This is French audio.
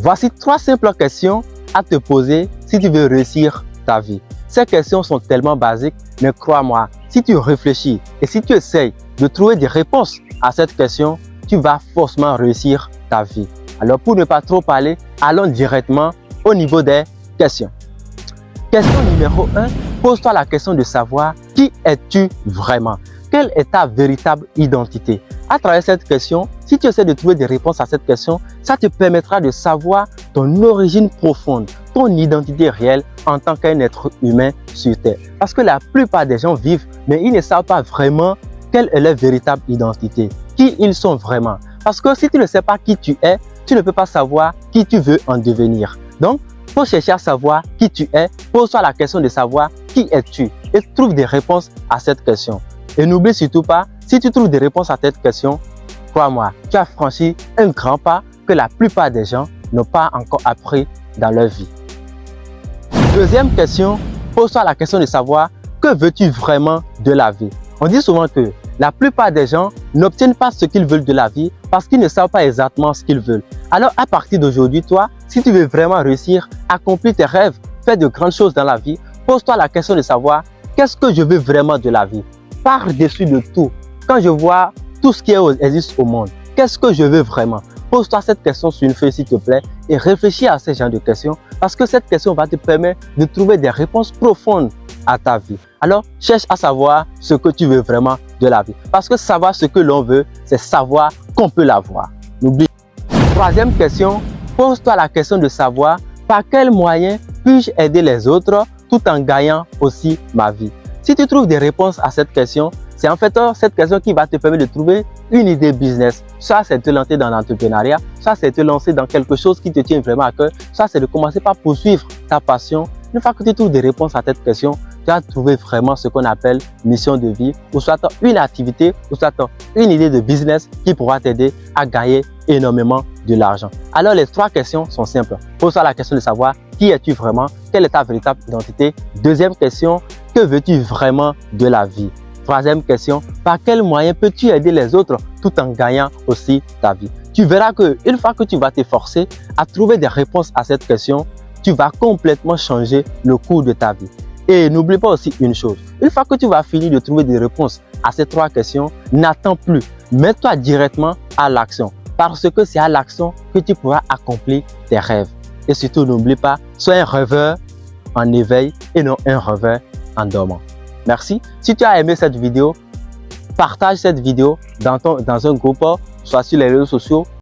Voici 3 simples questions à te poser si tu veux réussir ta vie. Ces questions sont tellement basiques, mais crois-moi, si tu réfléchis et si tu essayes de trouver des réponses à cette question, tu vas forcément réussir ta vie. Alors pour ne pas trop parler, allons directement au niveau des questions. Question numéro 1, pose-toi la question de savoir qui es-tu vraiment? Quelle est ta véritable identité? À travers cette question, si tu essaies de trouver des réponses à cette question, ça te permettra de savoir ton origine profonde, ton identité réelle en tant qu'un être humain sur Terre. Parce que la plupart des gens vivent, mais ils ne savent pas vraiment quelle est leur véritable identité, qui ils sont vraiment. Parce que si tu ne sais pas qui tu es, tu ne peux pas savoir qui tu veux en devenir. Donc, pour chercher à savoir qui tu es, pose-toi la question de savoir qui es-tu et trouve des réponses à cette question. Et n'oublie surtout pas, si tu trouves des réponses à cette question, crois-moi, tu as franchi un grand pas que la plupart des gens n'ont pas encore appris dans leur vie. Deuxième question, pose-toi la question de savoir que veux-tu vraiment de la vie. On dit souvent que la plupart des gens n'obtiennent pas ce qu'ils veulent de la vie parce qu'ils ne savent pas exactement ce qu'ils veulent. Alors à partir d'aujourd'hui, toi, si tu veux vraiment réussir, accomplir tes rêves, faire de grandes choses dans la vie, pose-toi la question de savoir qu'est-ce que je veux vraiment de la vie. Par-dessus de tout, quand je vois tout ce qui existe au monde, qu'est-ce que je veux vraiment? Pose-toi cette question sur une feuille s'il te plaît et réfléchis à ce genre de questions parce que cette question va te permettre de trouver des réponses profondes à ta vie. Alors, cherche à savoir ce que tu veux vraiment de la vie. Parce que savoir ce que l'on veut, c'est savoir qu'on peut l'avoir. N'oublie pas. Troisième question, pose-toi la question de savoir par quel moyen puis-je aider les autres tout en gagnant aussi ma vie. Si tu trouves des réponses à cette question, c'est en fait cette question qui va te permettre de trouver une idée business. Soit c'est de te lancer dans l'entrepreneuriat, soit c'est de te lancer dans quelque chose qui te tient vraiment à cœur, soit c'est de commencer par poursuivre ta passion. Une fois que tu trouves des réponses à cette question, tu as trouvé vraiment ce qu'on appelle mission de vie, ou soit une activité, ou soit une idée de business qui pourra t'aider à gagner énormément de l'argent. Alors les 3 questions sont simples. Pose-toi la question de savoir qui es-tu vraiment, quelle est ta véritable identité. Deuxième question, que veux-tu vraiment de la vie? Troisième question, par quel moyen peux-tu aider les autres tout en gagnant aussi ta vie? Tu verras qu'une fois que tu vas t'efforcer à trouver des réponses à cette question, tu vas complètement changer le cours de ta vie. Et n'oublie pas aussi une chose, une fois que tu vas finir de trouver des réponses à ces 3 questions, n'attends plus, mets-toi directement à l'action parce que c'est à l'action que tu pourras accomplir tes rêves. Et surtout, n'oublie pas, sois un rêveur en éveil et non un rêveur en dormant. Merci. Si tu as aimé cette vidéo, partage cette vidéo dans un groupe, soit sur les réseaux sociaux